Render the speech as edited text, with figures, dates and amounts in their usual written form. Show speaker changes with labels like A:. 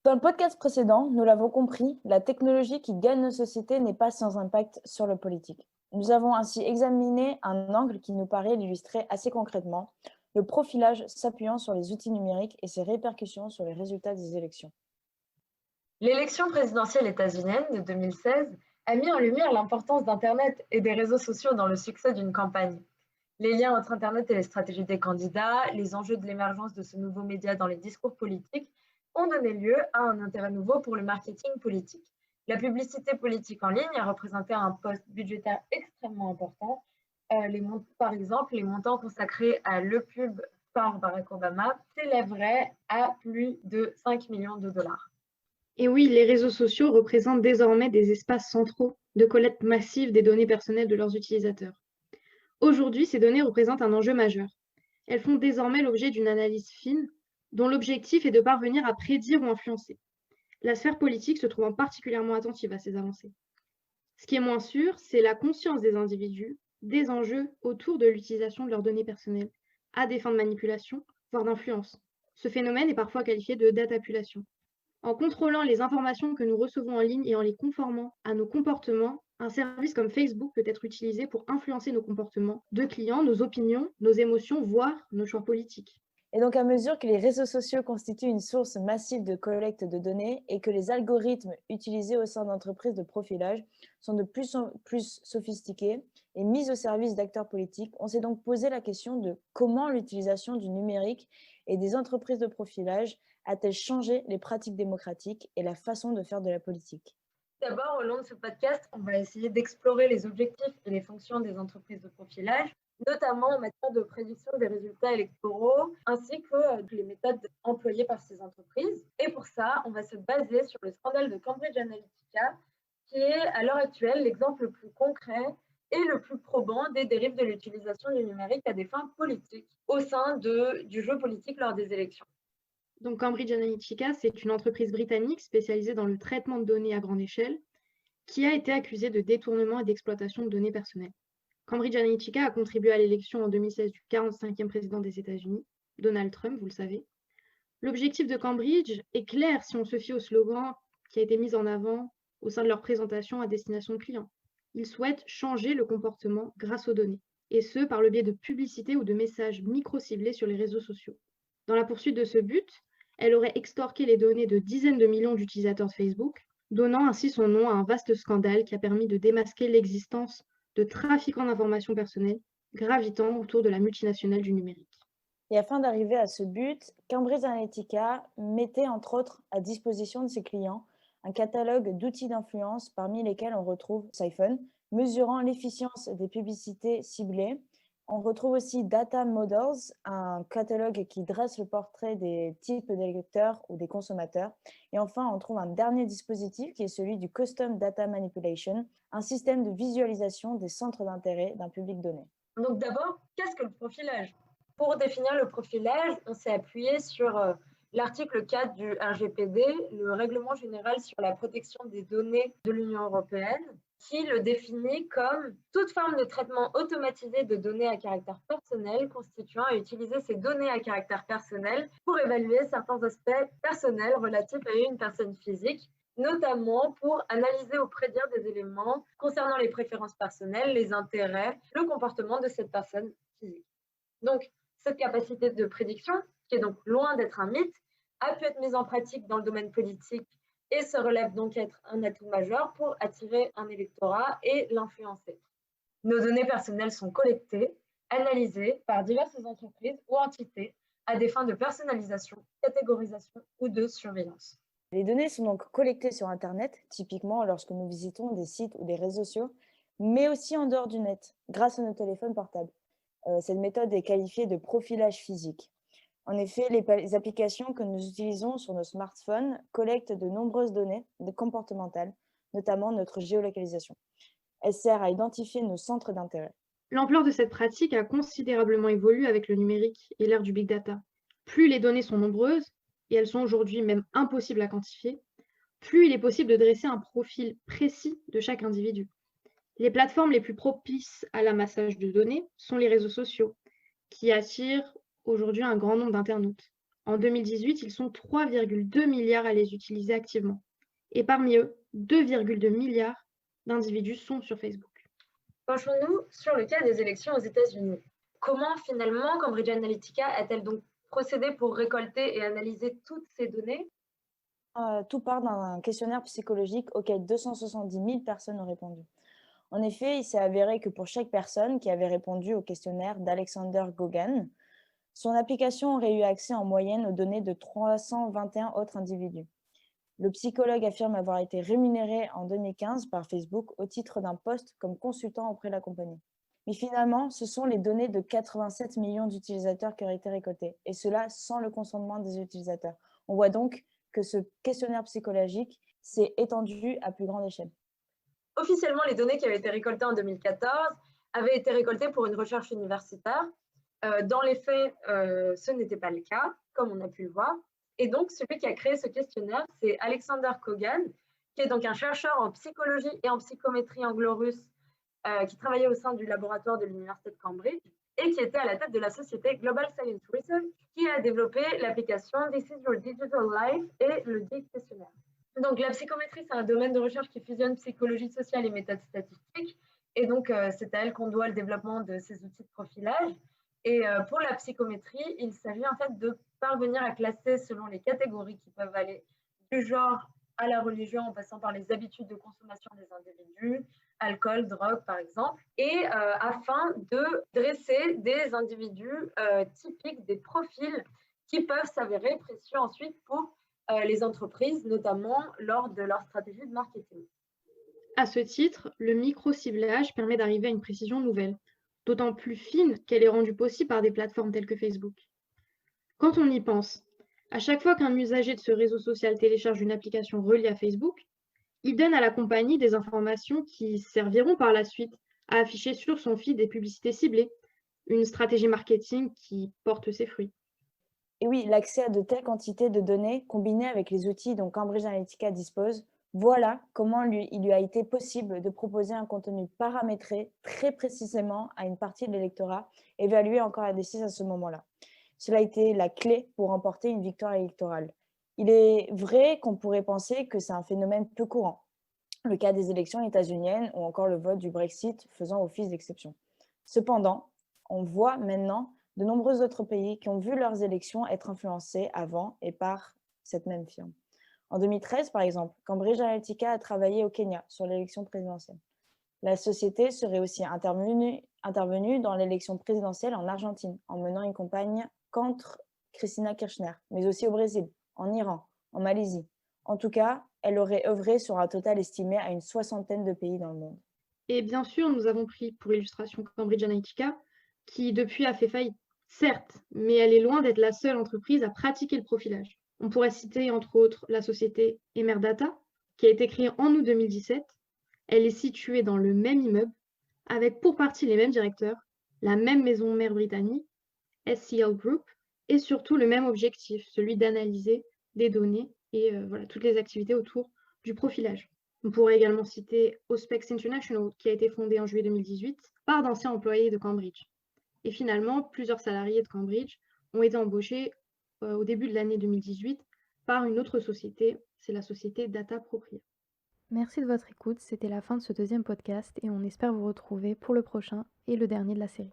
A: Dans le podcast précédent, nous l'avons compris, la technologie qui gagne nos sociétés n'est pas sans impact sur le politique. Nous avons ainsi examiné un angle qui nous paraît l'illustrer assez concrètement, le profilage s'appuyant sur les outils numériques et ses répercussions sur les résultats des élections.
B: L'élection présidentielle états-unienne de 2016 a mis en lumière l'importance d'Internet et des réseaux sociaux dans le succès d'une campagne. Les liens entre Internet et les stratégies des candidats, les enjeux de l'émergence de ce nouveau média dans les discours politiques ont donné lieu à un intérêt nouveau pour le marketing politique. La publicité politique en ligne a représenté un poste budgétaire extrêmement important. Par exemple, les montants consacrés à l'e-pub par Barack Obama s'élèveraient à plus de 5 millions de dollars.
C: Et oui, les réseaux sociaux représentent désormais des espaces centraux de collecte massive des données personnelles de leurs utilisateurs. Aujourd'hui, ces données représentent un enjeu majeur. Elles font désormais l'objet d'une analyse fine, dont l'objectif est de parvenir à prédire ou influencer. La sphère politique se trouvant particulièrement attentive à ces avancées. Ce qui est moins sûr, c'est la conscience des individus, des enjeux autour de l'utilisation de leurs données personnelles, à des fins de manipulation, voire d'influence. Ce phénomène est parfois qualifié de datapulation. En contrôlant les informations que nous recevons en ligne et en les conformant à nos comportements, un service comme Facebook peut être utilisé pour influencer nos comportements de clients, nos opinions, nos émotions, voire nos choix politiques.
A: Et donc, à mesure que les réseaux sociaux constituent une source massive de collecte de données et que les algorithmes utilisés au sein d'entreprises de profilage sont de plus en plus sophistiqués et mis au service d'acteurs politiques, on s'est donc posé la question de comment l'utilisation du numérique et des entreprises de profilage a-t-elle changé les pratiques démocratiques et la façon de faire de la politique.
B: D'abord, au long de ce podcast, on va essayer d'explorer les objectifs et les fonctions des entreprises de profilage, notamment en matière de prédiction des résultats électoraux, ainsi que les méthodes employées par ces entreprises. Et pour ça, on va se baser sur le scandale de Cambridge Analytica, qui est à l'heure actuelle l'exemple le plus concret et le plus probant des dérives de l'utilisation du numérique à des fins politiques au sein du jeu politique lors des élections.
C: Donc Cambridge Analytica, c'est une entreprise britannique spécialisée dans le traitement de données à grande échelle qui a été accusée de détournement et d'exploitation de données personnelles. Cambridge Analytica a contribué à l'élection en 2016 du 45e président des États-Unis, Donald Trump, vous le savez. L'objectif de Cambridge est clair si on se fie au slogan qui a été mis en avant au sein de leur présentation à destination de clients. Ils souhaitent changer le comportement grâce aux données, et ce par le biais de publicités ou de messages micro-ciblés sur les réseaux sociaux. Dans la poursuite de ce but, elle aurait extorqué les données de dizaines de millions d'utilisateurs de Facebook, donnant ainsi son nom à un vaste scandale qui a permis de démasquer l'existence de trafiquants d'informations personnelles gravitant autour de la multinationale du numérique.
A: Et afin d'arriver à ce but, Cambridge Analytica mettait entre autres à disposition de ses clients un catalogue d'outils d'influence parmi lesquels on retrouve Siphon, mesurant l'efficience des publicités ciblées. On retrouve aussi Data Models, un catalogue qui dresse le portrait des types d'électeurs ou des consommateurs. Et enfin, on trouve un dernier dispositif qui est celui du Custom Data Manipulation, un système de visualisation des centres d'intérêt d'un public donné.
B: Donc d'abord, qu'est-ce que le profilage ? Pour définir le profilage, on s'est appuyé sur l'article 4 du RGPD, le Règlement général sur la protection des données de l'Union européenne, qui le définit comme toute forme de traitement automatisé de données à caractère personnel constituant à utiliser ces données à caractère personnel pour évaluer certains aspects personnels relatifs à une personne physique, notamment pour analyser ou prédire des éléments concernant les préférences personnelles, les intérêts, le comportement de cette personne physique. Donc, cette capacité de prédiction, qui est donc loin d'être un mythe, a pu être mise en pratique dans le domaine politique et se relève donc être un atout majeur pour attirer un électorat et l'influencer. Nos données personnelles sont collectées, analysées par diverses entreprises ou entités à des fins de personnalisation, catégorisation ou de surveillance.
A: Les données sont donc collectées sur Internet, typiquement lorsque nous visitons des sites ou des réseaux sociaux, mais aussi en dehors du net, grâce à nos téléphones portables. Cette méthode est qualifiée de profilage physique. En effet, les applications que nous utilisons sur nos smartphones collectent de nombreuses données comportementales, notamment notre géolocalisation. Elle sert à identifier nos centres d'intérêt.
C: L'ampleur de cette pratique a considérablement évolué avec le numérique et l'ère du big data. Plus les données sont nombreuses, et elles sont aujourd'hui même impossibles à quantifier, plus il est possible de dresser un profil précis de chaque individu. Les plateformes les plus propices à l'amassage de données sont les réseaux sociaux, qui attirent aujourd'hui un grand nombre d'internautes. En 2018, ils sont 3,2 milliards à les utiliser activement. Et parmi eux, 2,2 milliards d'individus sont sur Facebook.
B: Penchons-nous sur le cas des élections aux États-Unis. Comment finalement Cambridge Analytica a-t-elle donc procédé pour récolter et analyser toutes ces données?
A: Tout part d'un questionnaire psychologique auquel 270 000 personnes ont répondu. En effet, il s'est avéré que pour chaque personne qui avait répondu au questionnaire d'Alexander Gogan, son application aurait eu accès en moyenne aux données de 321 autres individus. Le psychologue affirme avoir été rémunéré en 2015 par Facebook au titre d'un poste comme consultant auprès de la compagnie. Mais finalement, ce sont les données de 87 millions d'utilisateurs qui auraient été récoltées, et cela sans le consentement des utilisateurs. On voit donc que ce questionnaire psychologique s'est étendu à plus grande échelle.
B: Officiellement, les données qui avaient été récoltées en 2014 avaient été récoltées pour une recherche universitaire. Dans les faits, ce n'était pas le cas, comme on a pu le voir. Et donc, celui qui a créé ce questionnaire, c'est Alexander Kogan, qui est donc un chercheur en psychologie et en psychométrie anglo-russe qui travaillait au sein du laboratoire de l'Université de Cambridge et qui était à la tête de la société Global Science Research, qui a développé l'application This is Your Digital Life et le DIG questionnaire. Donc, la psychométrie, c'est un domaine de recherche qui fusionne psychologie sociale et méthodes statistiques. Et donc, c'est à elle qu'on doit le développement de ces outils de profilage. Et pour la psychométrie, il s'agit en fait de parvenir à classer selon les catégories qui peuvent aller du genre à la religion en passant par les habitudes de consommation des individus, alcool, drogue par exemple, et afin de dresser des individus typiques, des profils qui peuvent s'avérer précieux ensuite pour les entreprises, notamment lors de leur stratégie de marketing.
C: À ce titre, le micro-ciblage permet d'arriver à une précision nouvelle, d'autant plus fine qu'elle est rendue possible par des plateformes telles que Facebook. Quand on y pense, à chaque fois qu'un usager de ce réseau social télécharge une application reliée à Facebook, il donne à la compagnie des informations qui serviront par la suite à afficher sur son feed des publicités ciblées, une stratégie marketing qui porte ses fruits.
A: Et oui, l'accès à de telles quantités de données, combinées avec les outils dont Cambridge Analytica dispose, voilà comment il lui a été possible de proposer un contenu paramétré très précisément à une partie de l'électorat, évalué encore indécise à ce moment-là. Cela a été la clé pour remporter une victoire électorale. Il est vrai qu'on pourrait penser que c'est un phénomène peu courant, le cas des élections états-uniennes ou encore le vote du Brexit faisant office d'exception. Cependant, on voit maintenant de nombreux autres pays qui ont vu leurs élections être influencées avant et par cette même firme. En 2013, par exemple, Cambridge Analytica a travaillé au Kenya sur l'élection présidentielle. La société serait aussi intervenue dans l'élection présidentielle en Argentine, en menant une campagne contre Cristina Kirchner, mais aussi au Brésil, en Iran, en Malaisie. En tout cas, elle aurait œuvré sur un total estimé à une 60aine de pays dans le monde.
C: Et bien sûr, nous avons pris pour illustration Cambridge Analytica, qui depuis a fait faillite, certes, mais elle est loin d'être la seule entreprise à pratiquer le profilage. On pourrait citer entre autres la société Emerdata, qui a été créée en août 2017. Elle est située dans le même immeuble, avec pour partie les mêmes directeurs, la même maison mère britannique, SCL Group, et surtout le même objectif, celui d'analyser des données et toutes les activités autour du profilage. On pourrait également citer Auspex International, qui a été fondé en juillet 2018 par d'anciens employés de Cambridge. Et finalement, plusieurs salariés de Cambridge ont été embauchés au début de l'année 2018 par une autre société, c'est la société Data Propria.
D: Merci de votre écoute, c'était la fin de ce deuxième podcast et on espère vous retrouver pour le prochain et le dernier de la série.